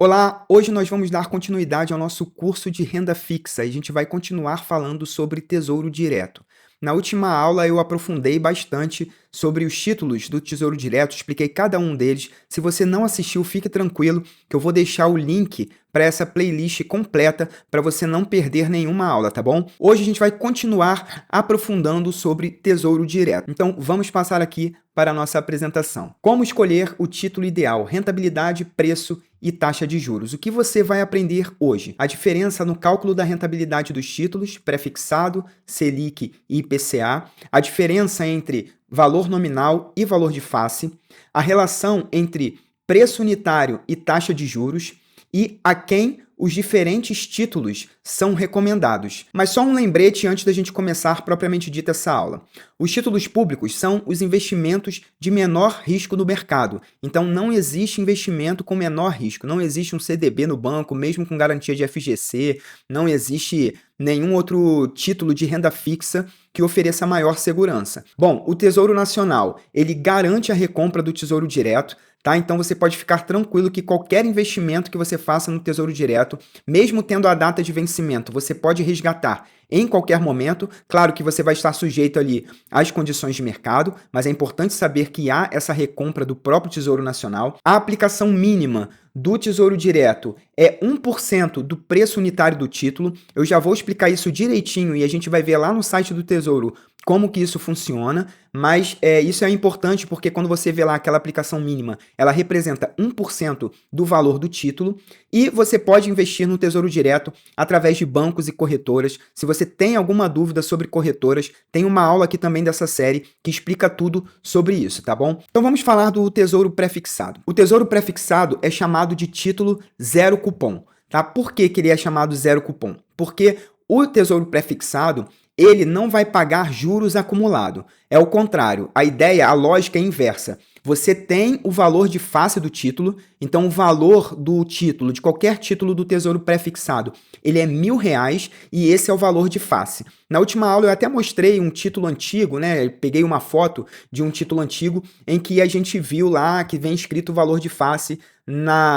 Olá, hoje nós vamos dar continuidade ao nosso curso de renda fixa e a gente vai continuar falando sobre Tesouro Direto. Na última aula eu aprofundei bastante sobre os títulos do Tesouro Direto, expliquei cada um deles. Se você não assistiu, fique tranquilo que eu vou deixar o link para essa playlist completa para você não perder nenhuma aula, tá bom? Hoje a gente vai continuar aprofundando sobre Tesouro Direto. Então vamos passar aqui para a nossa apresentação. Como escolher o título ideal, rentabilidade, preço e taxa de juros. O que você vai aprender hoje? A diferença no cálculo da rentabilidade dos títulos, pré-fixado, Selic e IPCA, a diferença entre valor nominal e valor de face, a relação entre preço unitário e taxa de juros e a quem os diferentes títulos são recomendados. Mas só um lembrete antes da gente começar propriamente dita essa aula. Os títulos públicos são os investimentos de menor risco do mercado. Então não existe investimento com menor risco. Não existe um CDB no banco, mesmo com garantia de FGC. Não existe nenhum outro título de renda fixa que ofereça maior segurança. Bom, o Tesouro Nacional, ele garante a recompra do Tesouro Direto, tá? Então você pode ficar tranquilo que qualquer investimento que você faça no Tesouro Direto, mesmo tendo a data de vencimento, você pode resgatar em qualquer momento. Claro que você vai estar sujeito ali às condições de mercado, mas é importante saber que há essa recompra do próprio Tesouro Nacional. A aplicação mínima do Tesouro Direto é 1% do preço unitário do título. Eu já vou explicar isso direitinho e a gente vai ver lá no site do Tesouro como que isso funciona, mas isso é importante porque quando você vê lá aquela aplicação mínima, ela representa 1% do valor do título e você pode investir no Tesouro Direto através de bancos e corretoras. Se você tem alguma dúvida sobre corretoras, tem uma aula aqui também dessa série que explica tudo sobre isso, tá bom? Então vamos falar do Tesouro Pré-fixado. O Tesouro Pré-fixado é chamado de título zero cupom, tá? Por que que ele é chamado zero cupom? Porque o Tesouro Pré-fixado ele não vai pagar juros acumulado. É o contrário, a ideia, a lógica é inversa. Você tem o valor de face do título, então o valor do título, de qualquer título do Tesouro Pré-fixado, ele é R$1.000 e esse é o valor de face. Na última aula eu até mostrei um título antigo, né? Eu peguei uma foto de um título antigo em que a gente viu lá que vem escrito o valor de face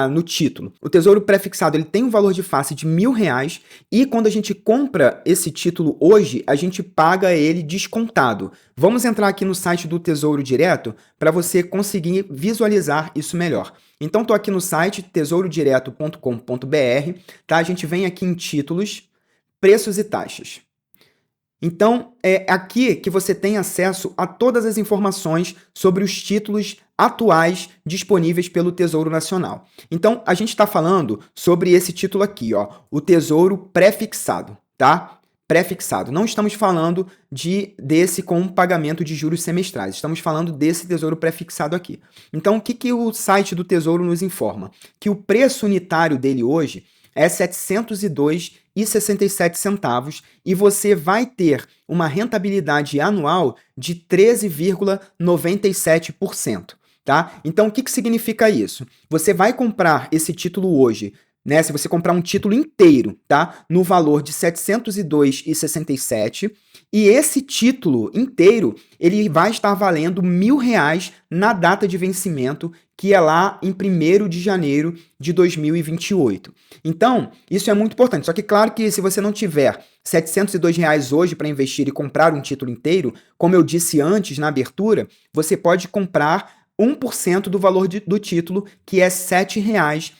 no título. O Tesouro Pré-fixado ele tem um valor de face de R$1.000 e quando a gente compra esse título hoje, a gente paga ele descontado. Vamos entrar aqui no site do Tesouro Direto para você conseguir visualizar isso melhor. Então, estou aqui no site tesourodireto.com.br, tá? A gente vem aqui em títulos, preços e taxas. Então, é aqui que você tem acesso a todas as informações sobre os títulos atuais disponíveis pelo Tesouro Nacional. Então, a gente está falando sobre esse título aqui, ó, o Tesouro Pré-fixado, tá? Pré-fixado. Não estamos falando desse com pagamento de juros semestrais. Estamos falando desse Tesouro Pré-fixado aqui. Então, o que o site do Tesouro nos informa? Que o preço unitário dele hoje é R$ 702,67 e você vai ter uma rentabilidade anual de 13,97%, tá? Então, o que significa isso? Você vai comprar esse título hoje, né? Se você comprar um título inteiro, tá? No valor de R$ 702,67 e esse título inteiro, ele vai estar valendo R$1.000 na data de vencimento, que é lá em 1º de janeiro de 2028. Então, isso é muito importante. Só que claro que se você não tiver R$ 702 hoje para investir e comprar um título inteiro, como eu disse antes na abertura, você pode comprar 1% do valor do título, que é R$ 7,02.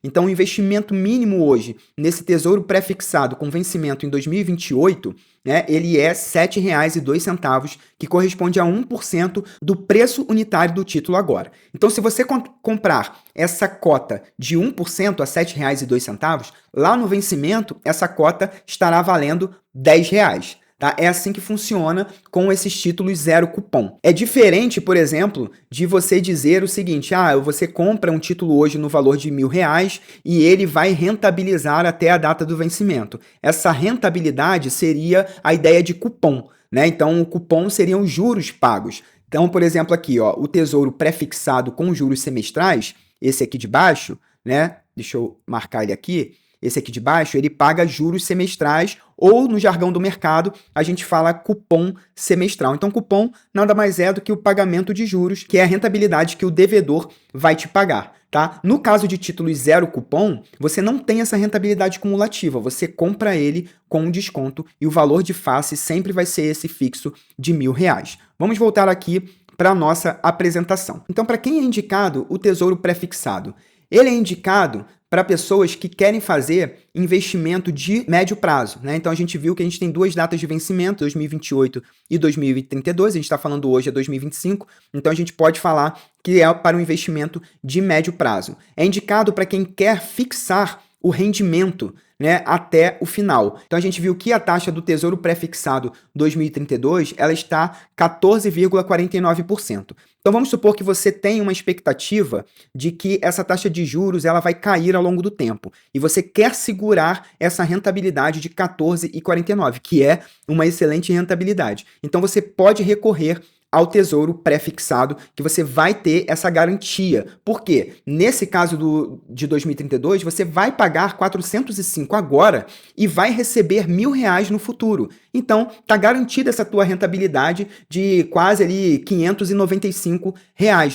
Então, o investimento mínimo hoje nesse Tesouro Pré-fixado com vencimento em 2028, né, ele é R$ 7,02, que corresponde a 1% do preço unitário do título agora. Então, se você comprar essa cota de 1% a R$ 7,02, lá no vencimento, essa cota estará valendo R$ 10. Tá? É assim que funciona com esses títulos zero cupom. É diferente, por exemplo, de você dizer o seguinte, você compra um título hoje no valor de R$1.000 e ele vai rentabilizar até a data do vencimento. Essa rentabilidade seria a ideia de cupom, né? Então, o cupom seriam os juros pagos. Então, por exemplo, aqui, ó, o Tesouro Pré-fixado com juros semestrais, esse aqui de baixo, né? Deixa eu marcar ele aqui. esse aqui de baixo, ele paga juros semestrais ou, no jargão do mercado, a gente fala cupom semestral. Então, cupom nada mais é do que o pagamento de juros, que é a rentabilidade que o devedor vai te pagar. Tá? No caso de títulos zero cupom, você não tem essa rentabilidade cumulativa, você compra ele com um desconto e o valor de face sempre vai ser esse fixo de R$1.000. Vamos voltar aqui para a nossa apresentação. Então, para quem é indicado o Tesouro Prefixado? Ele é indicado para pessoas que querem fazer investimento de médio prazo, né? Então, a gente viu que a gente tem duas datas de vencimento, 2028 e 2032, a gente está falando hoje é 2025, então a gente pode falar que é para um investimento de médio prazo. É indicado para quem quer fixar o rendimento, né, até o final. Então, a gente viu que a taxa do Tesouro Prefixado 2032, ela está 14,49%. Então, vamos supor que você tem uma expectativa de que essa taxa de juros ela vai cair ao longo do tempo. E você quer segurar essa rentabilidade de 14,49%, que é uma excelente rentabilidade. Então, você pode recorrer ao Tesouro Prefixado, que você vai ter essa garantia. Por quê? Nesse caso de 2032, você vai pagar 405 agora e vai receber R$1.000 no futuro. Então, está garantida essa tua rentabilidade de quase ali R$595,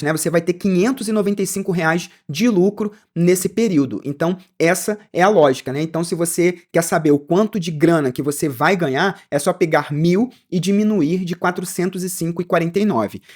né? Você vai ter R$595 de lucro nesse período. Então, essa é a lógica, né? Então, se você quer saber o quanto de grana que você vai ganhar, é só pegar 1.000 e diminuir de 405,49.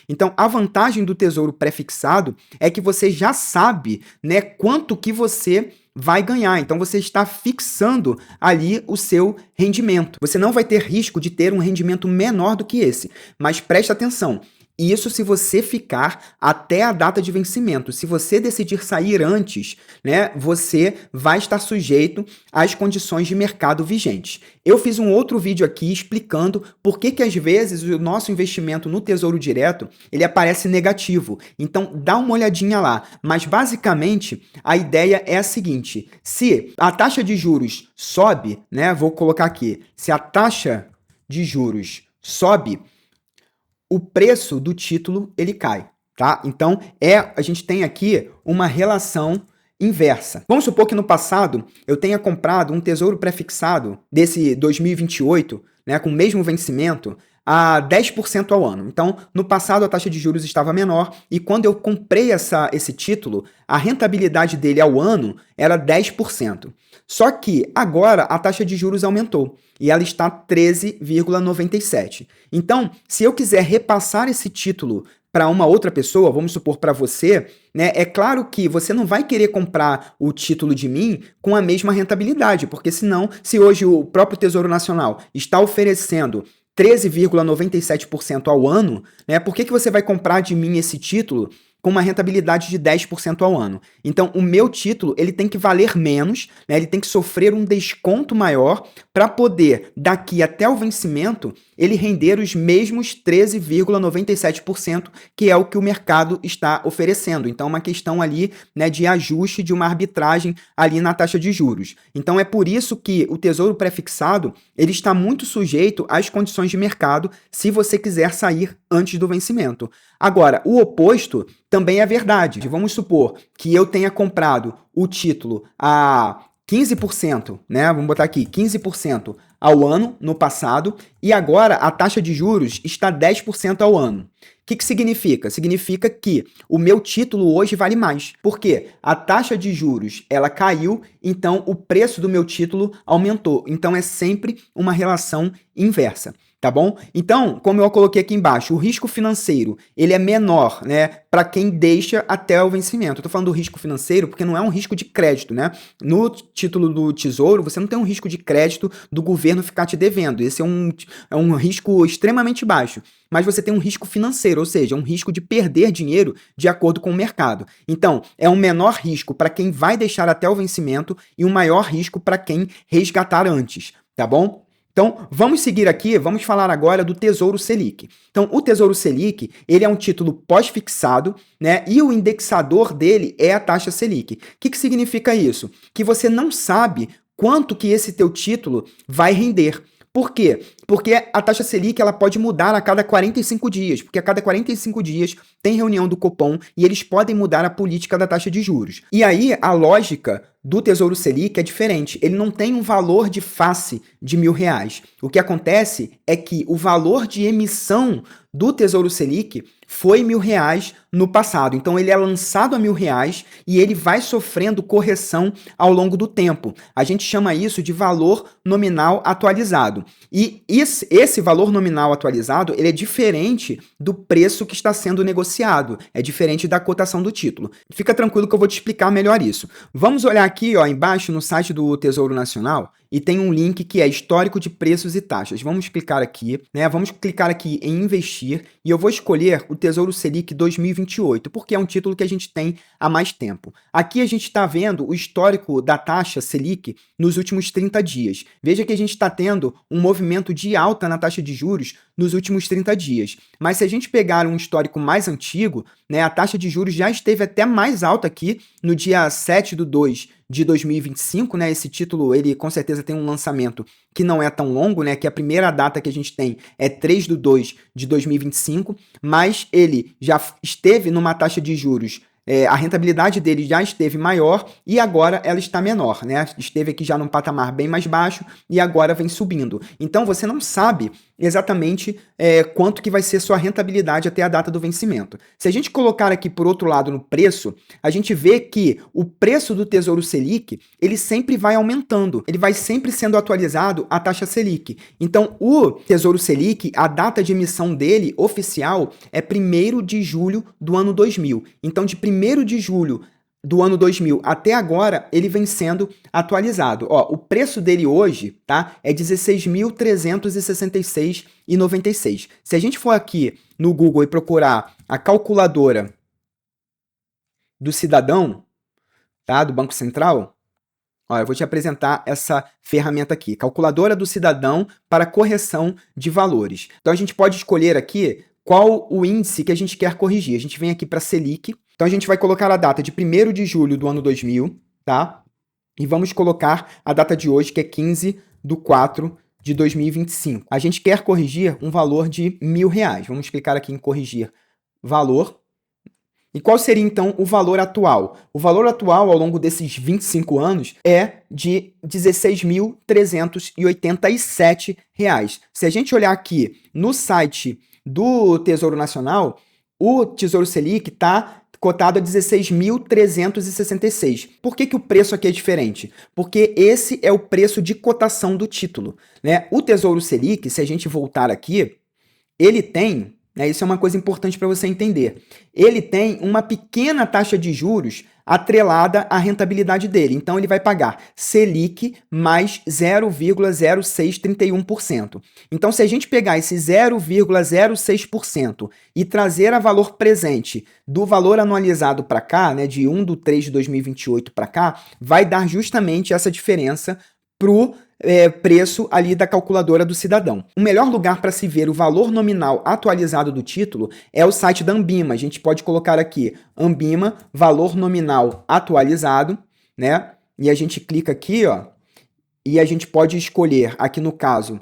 Então, a vantagem do Tesouro Prefixado é que você já sabe, né, quanto que você vai ganhar. Então, você está fixando ali o seu rendimento. Você não vai ter risco de ter um rendimento menor do que esse. Mas presta atenção. Isso se você ficar até a data de vencimento. Se você decidir sair antes, né, você vai estar sujeito às condições de mercado vigentes. Eu fiz um outro vídeo aqui explicando por que às vezes o nosso investimento no Tesouro Direto ele aparece negativo. Então, dá uma olhadinha lá. Mas, basicamente, a ideia é a seguinte. Se a taxa de juros sobe, né, vou colocar aqui. Se a taxa de juros sobe, o preço do título ele cai, tá? Então, a gente tem aqui uma relação inversa. Vamos supor que no passado eu tenha comprado um Tesouro Prefixado desse 2028, né, com o mesmo vencimento, a 10% ao ano. Então, no passado a taxa de juros estava menor e quando eu comprei esse título, a rentabilidade dele ao ano era 10%. Só que agora a taxa de juros aumentou e ela está 13,97%. Então, se eu quiser repassar esse título para uma outra pessoa, vamos supor para você, né, é claro que você não vai querer comprar o título de mim com a mesma rentabilidade, porque senão, se hoje o próprio Tesouro Nacional está oferecendo 13,97% ao ano, né, por que você vai comprar de mim esse título com uma rentabilidade de 10% ao ano? Então, o meu título ele tem que valer menos, né, ele tem que sofrer um desconto maior para poder, daqui até o vencimento, ele render os mesmos 13,97%, que é o que o mercado está oferecendo. Então, é uma questão ali, né, de ajuste de uma arbitragem ali na taxa de juros. Então, é por isso que o Tesouro Prefixado ele está muito sujeito às condições de mercado se você quiser sair antes do vencimento. Agora, o oposto também é verdade. Vamos supor que eu tenha comprado o título a 15%, né? Vamos botar aqui, 15% ao ano no passado e agora a taxa de juros está 10% ao ano. O que significa? Significa que o meu título hoje vale mais. Por quê? A taxa de juros ela caiu, então o preço do meu título aumentou. Então é sempre uma relação inversa. Tá bom? Então, como eu coloquei aqui embaixo, o risco financeiro, ele é menor, né, para quem deixa até o vencimento. Eu tô falando do risco financeiro porque não é um risco de crédito, né? No título do Tesouro, você não tem um risco de crédito do governo ficar te devendo. Esse é um risco extremamente baixo. Mas você tem um risco financeiro, ou seja, um risco de perder dinheiro de acordo com o mercado. Então, é um menor risco para quem vai deixar até o vencimento e um maior risco para quem resgatar antes, tá bom? Então, vamos seguir aqui, vamos falar agora do Tesouro Selic. Então, o Tesouro Selic, ele é um título pós-fixado, né? E o indexador dele é a taxa Selic. O que significa isso? Que você não sabe quanto que esse teu título vai render. Por quê? Porque a taxa Selic ela pode mudar a cada 45 dias, porque a cada 45 dias tem reunião do Copom e eles podem mudar a política da taxa de juros. E aí, a lógica do Tesouro Selic é diferente. Ele não tem um valor de face de R$ 1.000. O que acontece é que o valor de emissão do Tesouro Selic foi R$ 1.000 no passado. Então, ele é lançado a R$ 1.000 e ele vai sofrendo correção ao longo do tempo. A gente chama isso de valor nominal atualizado. E esse valor nominal atualizado, ele é diferente do preço que está sendo negociado. É diferente da cotação do título. Fica tranquilo que eu vou te explicar melhor isso. Vamos olhar aqui, ó, embaixo no site do Tesouro Nacional e tem um link que é histórico de preços e taxas. Vamos clicar aqui, né? Vamos clicar aqui em investir e eu vou escolher o Tesouro Selic 2028, porque é um título que a gente tem há mais tempo. Aqui a gente está vendo o histórico da taxa Selic nos últimos 30 dias. Veja que a gente está tendo um movimento de alta na taxa de juros nos últimos 30 dias. Mas se a gente pegar um histórico mais antigo, né, a taxa de juros já esteve até mais alta aqui no dia 7/2 de 2025, né? Esse título, ele com certeza tem um lançamento que não é tão longo, né? Que a primeira data que a gente tem é 3/2 de 2025, mas ele já esteve numa taxa de juros, a rentabilidade dele já esteve maior e agora ela está menor, né? Esteve aqui já num patamar bem mais baixo e agora vem subindo. Então você não sabe exatamente quanto que vai ser sua rentabilidade até a data do vencimento. Se a gente colocar aqui por outro lado no preço, a gente vê que o preço do Tesouro Selic, ele sempre vai aumentando, ele vai sempre sendo atualizado à taxa Selic. Então o Tesouro Selic, a data de emissão dele oficial é 1º de julho do ano 2000. Então de 1º de julho do ano 2000 até agora, ele vem sendo atualizado. Ó, o preço dele hoje, tá, é R$ 16.366,96. Se a gente for aqui no Google e procurar a calculadora do cidadão, tá, do Banco Central, ó, eu vou te apresentar essa ferramenta aqui, calculadora do cidadão para correção de valores. Então a gente pode escolher aqui qual o índice que a gente quer corrigir. A gente vem aqui para Selic. Então, a gente vai colocar a data de 1º de julho do ano 2000, tá? E vamos colocar a data de hoje, que é 15/4 de 2025. A gente quer corrigir um valor de R$ 1.000. Vamos clicar aqui em corrigir valor. E qual seria, então, o valor atual? O valor atual, ao longo desses 25 anos, é de R$ 16.387. Se a gente olhar aqui no site do Tesouro Nacional, o Tesouro Selic está cotado a 16.366. Por que o preço aqui é diferente? Porque esse é o preço de cotação do título, né? O Tesouro Selic, se a gente voltar aqui, ele tem, né, isso é uma coisa importante para você entender, ele tem uma pequena taxa de juros atrelada à rentabilidade dele. Então, ele vai pagar Selic mais 0,0631%. Então, se a gente pegar esse 0,06% e trazer a valor presente do valor anualizado para cá, né, de 1/3 de 2028 para cá, vai dar justamente essa diferença para o preço ali da calculadora do cidadão. O melhor lugar para se ver o valor nominal atualizado do título é o site da Anbima. A gente pode colocar aqui Anbima, valor nominal atualizado, né? E a gente clica aqui, ó, e a gente pode escolher aqui no caso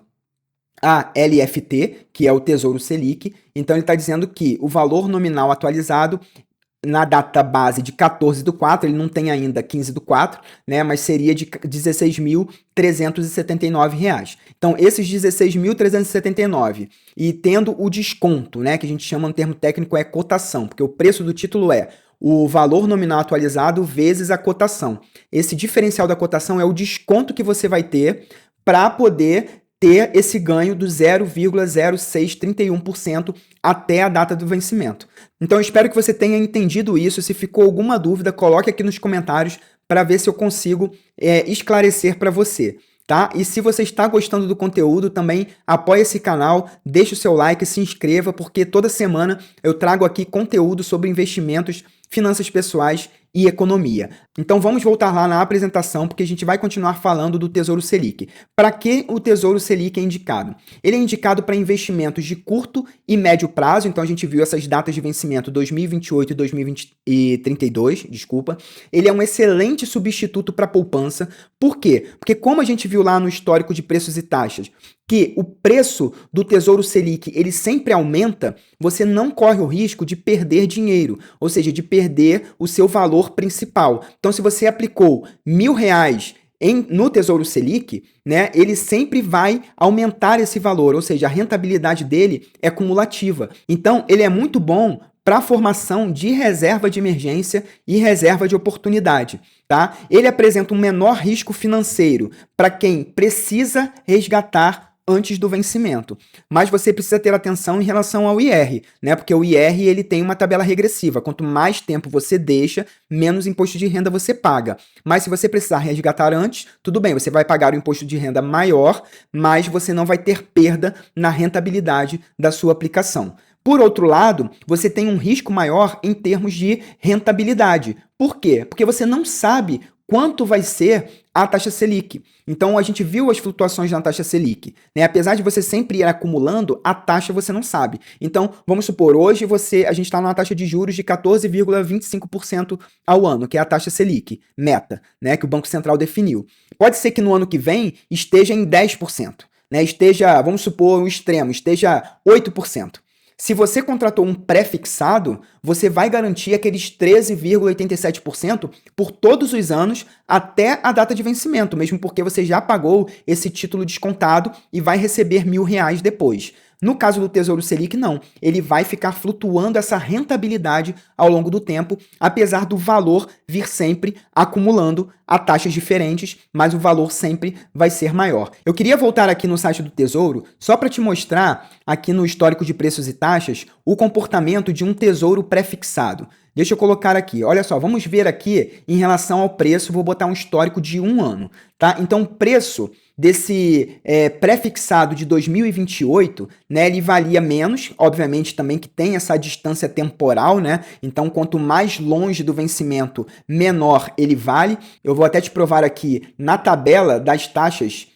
a LFT, que é o Tesouro Selic. Então ele está dizendo que o valor nominal atualizado na data base de 14/4, ele não tem ainda 15/4, né, mas seria de R$ 16.379. Então, esses 16.379 e tendo o desconto, né, que a gente chama no termo técnico é cotação, porque o preço do título é o valor nominal atualizado vezes a cotação. Esse diferencial da cotação é o desconto que você vai ter para poder ter esse ganho do 0,0631% até a data do vencimento. Então, eu espero que você tenha entendido isso. Se ficou alguma dúvida, coloque aqui nos comentários para ver se eu consigo esclarecer para você, tá? E se você está gostando do conteúdo, também apoie esse canal, deixe o seu like, se inscreva, porque toda semana eu trago aqui conteúdo sobre investimentos, finanças pessoais e economia. Então vamos voltar lá na apresentação, porque a gente vai continuar falando do Tesouro Selic. Para que o Tesouro Selic é indicado? Ele é indicado para investimentos de curto e médio prazo, então a gente viu essas datas de vencimento 2028 e 2032, desculpa. Ele é um excelente substituto para poupança. Por quê? Porque como a gente viu lá no histórico de preços e taxas, que o preço do Tesouro Selic ele sempre aumenta, você não corre o risco de perder dinheiro, ou seja, de perder o seu valor valor principal. Então, se você aplicou R$ 1.000 no Tesouro Selic, né, ele sempre vai aumentar esse valor, ou seja, a rentabilidade dele é cumulativa. Então, ele é muito bom para a formação de reserva de emergência e reserva de oportunidade, tá? Ele apresenta um menor risco financeiro para quem precisa resgatar antes do vencimento. Mas você precisa ter atenção em relação ao IR, né? Porque o IR ele tem uma tabela regressiva. Quanto mais tempo você deixa, menos imposto de renda você paga. Mas se você precisar resgatar antes, tudo bem, você vai pagar o imposto de renda maior, mas você não vai ter perda na rentabilidade da sua aplicação. Por outro lado, você tem um risco maior em termos de rentabilidade. Por quê? Porque você não sabe quanto vai ser a taxa Selic. Então, a gente viu as flutuações na taxa Selic, né? Apesar de você sempre ir acumulando, a taxa você não sabe. Então, vamos supor, hoje a gente está numa taxa de juros de 14,25% ao ano, que é a taxa Selic, meta, né? Que o Banco Central definiu. Pode ser que no ano que vem esteja em 10%, né? Esteja, vamos supor, um extremo, esteja 8%. Se você contratou um pré-fixado, você vai garantir aqueles 13,87% por todos os anos até a data de vencimento, mesmo porque você já pagou esse título descontado e vai receber R$ 1.000 depois. No caso do Tesouro Selic, não. Ele vai ficar flutuando essa rentabilidade ao longo do tempo, apesar do valor vir sempre acumulando a taxas diferentes, mas o valor sempre vai ser maior. Eu queria voltar aqui no site do Tesouro só para te mostrar aqui no histórico de preços e taxas o comportamento de um tesouro pré-fixado. Deixa eu colocar aqui, olha só, vamos ver aqui em relação ao preço, vou botar um histórico de 1 ano, tá? Então, o preço desse pré-fixado de 2028, né, ele valia menos, obviamente também que tem essa distância temporal, né? Então, quanto mais longe do vencimento, menor ele vale. Eu vou até te provar aqui na tabela das taxas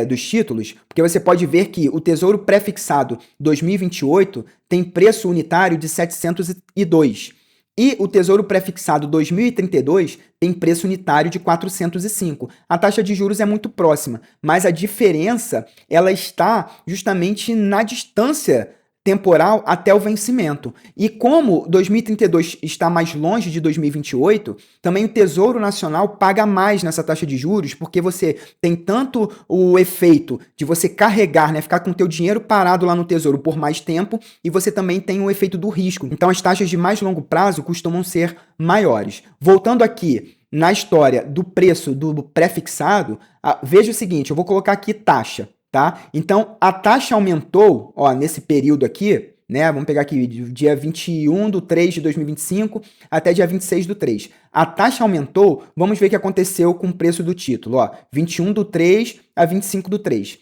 dos títulos, porque você pode ver que o Tesouro Pré-fixado 2028 tem preço unitário de 702. E o Tesouro Pré-fixado 2032 tem preço unitário de 405. A taxa de juros é muito próxima, mas a diferença ela está justamente na distância temporal até o vencimento. E como 2032 está mais longe de 2028, também o Tesouro Nacional paga mais nessa taxa de juros, porque você tem tanto o efeito de você carregar, né, ficar com o teu dinheiro parado lá no Tesouro por mais tempo, e você também tem o efeito do risco. Então as taxas de mais longo prazo costumam ser maiores. Voltando aqui na história do preço do pré-fixado, veja o seguinte, eu vou colocar aqui taxa. Tá? Então, a taxa aumentou, ó, nesse período aqui, né? Vamos pegar aqui dia 21/3/2025 até dia 26/3. A taxa aumentou, vamos ver o que aconteceu com o preço do título, ó, 21/3 a 25/3.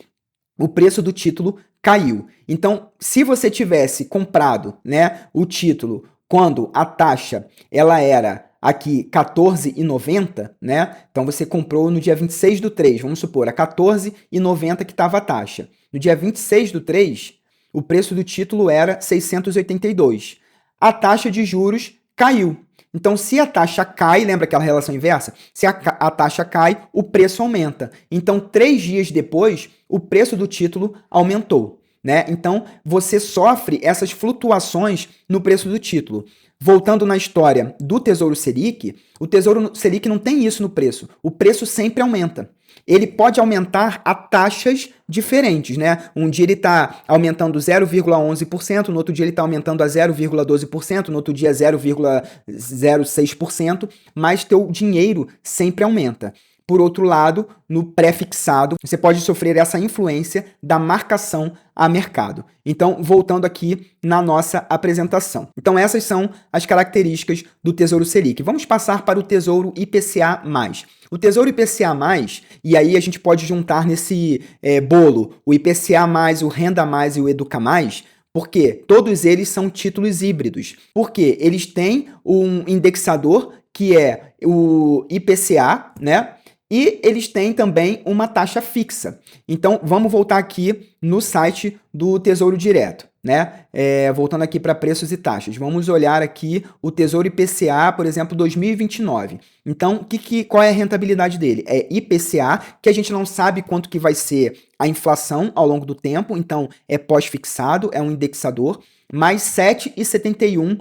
O preço do título caiu. Então, se você tivesse comprado, né, o título quando a taxa ela era aqui 14,90, né? Então você comprou no dia 26/3, vamos supor, a 14,90 que estava a taxa. No dia 26/3, o preço do título era 682. A taxa de juros caiu. Então, se a taxa cai, lembra aquela relação inversa? Se a taxa cai, o preço aumenta. Então, 3 dias depois, o preço do título aumentou, né? Então, você sofre essas flutuações no preço do título. Voltando na história do Tesouro Selic, o Tesouro Selic não tem isso no preço. O preço sempre aumenta. Ele pode aumentar a taxas diferentes, né? Um dia ele está aumentando 0,11%, no outro dia ele está aumentando a 0,12%, no outro dia 0,06%, mas teu dinheiro sempre aumenta. Por outro lado, no pré-fixado, você pode sofrer essa influência da marcação a mercado. Então, voltando aqui na nossa apresentação. Então, essas são as características do Tesouro Selic. Vamos passar para o Tesouro IPCA+. O Tesouro IPCA+, e aí a gente pode juntar nesse bolo o IPCA+, o Renda+, e o Educa+, porque todos eles são títulos híbridos. Porque eles têm um indexador que é o IPCA, né? E eles têm também uma taxa fixa. Então, vamos voltar aqui no site do Tesouro Direto, né? Voltando aqui para preços e taxas. Vamos olhar aqui o Tesouro IPCA, por exemplo, 2029. Então, qual é a rentabilidade dele? É IPCA, que a gente não sabe quanto que vai ser a inflação ao longo do tempo. Então, é pós-fixado, é um indexador, mais 7,71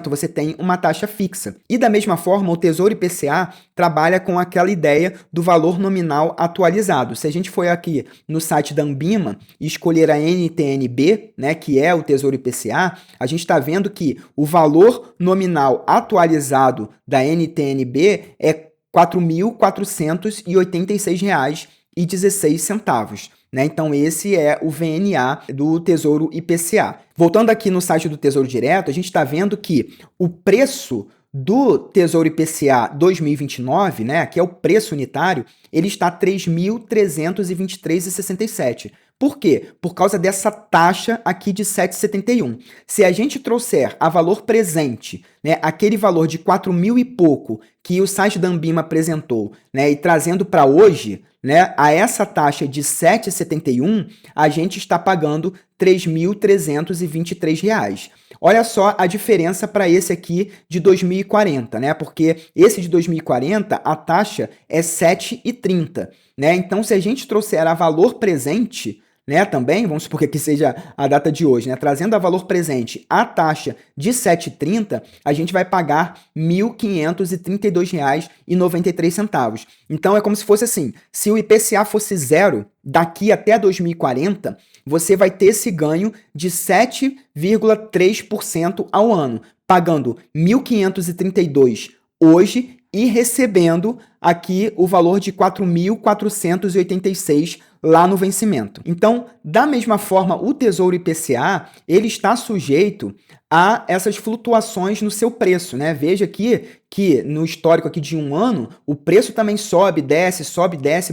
você tem uma taxa fixa. E da mesma forma, o Tesouro IPCA trabalha com aquela ideia do valor nominal atualizado. Se a gente for aqui no site da Anbima e escolher a NTN-B, né, que é o Tesouro IPCA, a gente está vendo que o valor nominal atualizado da NTN-B é R$ 4.486,16. Né? Então, esse é o VNA do Tesouro IPCA. Voltando aqui no site do Tesouro Direto, a gente está vendo que o preço do Tesouro IPCA 2029, né, que é o preço unitário, ele está R$ 3.323,67. Por quê? Por causa dessa taxa aqui de 7,71. Se a gente trouxer a valor presente, né, aquele valor de 4 mil e pouco que o site da Anbima apresentou, né, e trazendo para hoje, né, a essa taxa de 7,71, a gente está pagando R$ 3.323. Olha só a diferença para esse aqui de 2040, né? Porque esse de 2040, a taxa é 7,30, né? Então, se a gente trouxer a valor presente, né, também, vamos supor que aqui seja a data de hoje, né, trazendo a valor presente a taxa de 7,30, a gente vai pagar R$ 1.532,93. Então, é como se fosse assim, se o IPCA fosse zero, daqui até 2040, você vai ter esse ganho de 7,3% ao ano, pagando R$ 1.532 hoje e recebendo aqui o valor de R$ 4.486 lá no vencimento. Então, da mesma forma, o Tesouro IPCA, ele está sujeito a essas flutuações no seu preço, né? Veja aqui que no histórico aqui de um ano, o preço também sobe, desce,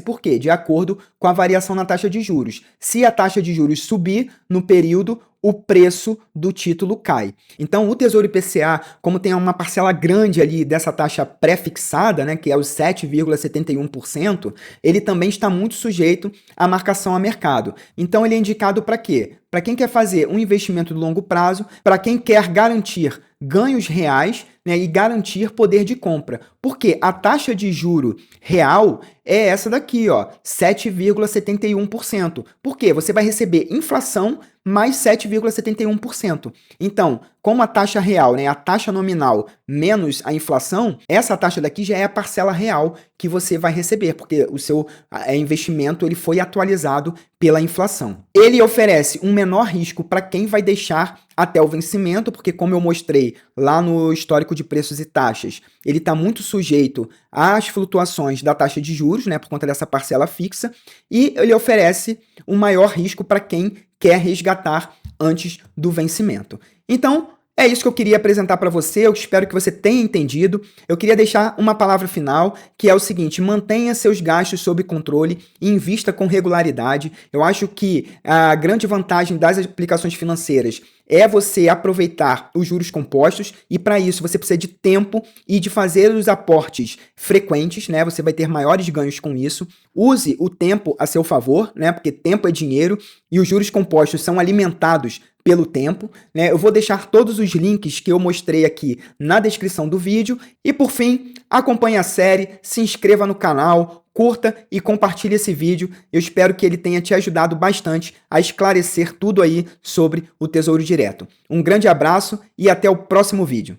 por quê? De acordo com a variação na taxa de juros. Se a taxa de juros subir no período, o preço do título cai. Então, o Tesouro IPCA, como tem uma parcela grande ali dessa taxa pré-fixada, né, que é os 7,71%, ele também está muito sujeito à marcação a mercado. Então, ele é indicado para quê? Para quem quer fazer um investimento de longo prazo, para quem quer garantir ganhos reais, né, e garantir poder de compra. Porque a taxa de juro real é essa daqui, ó, 7,71%. Por quê? Você vai receber inflação mais 7,71%. Então, como a taxa real, né, a taxa nominal menos a inflação, essa taxa daqui já é a parcela real que você vai receber, porque o seu investimento ele foi atualizado pela inflação. Ele oferece um menor risco para quem vai deixar até o vencimento, porque como eu mostrei lá no histórico de preços e taxas, ele está muito sujeito às flutuações da taxa de juros, né, por conta dessa parcela fixa, e ele oferece um maior risco para quem quer resgatar antes do vencimento. Então, é isso que eu queria apresentar para você, eu espero que você tenha entendido. Eu queria deixar uma palavra final, que é o seguinte: mantenha seus gastos sob controle e invista com regularidade. Eu acho que a grande vantagem das aplicações financeiras é você aproveitar os juros compostos, e para isso você precisa de tempo e de fazer os aportes frequentes, né? Você vai ter maiores ganhos com isso. Use o tempo a seu favor, né? Porque tempo é dinheiro e os juros compostos são alimentados pelo tempo, né? Eu vou deixar todos os links que eu mostrei aqui na descrição do vídeo. E por fim, acompanhe a série, se inscreva no canal, curta e compartilhe esse vídeo. Eu espero que ele tenha te ajudado bastante a esclarecer tudo aí sobre o Tesouro Direto. Um grande abraço e até o próximo vídeo.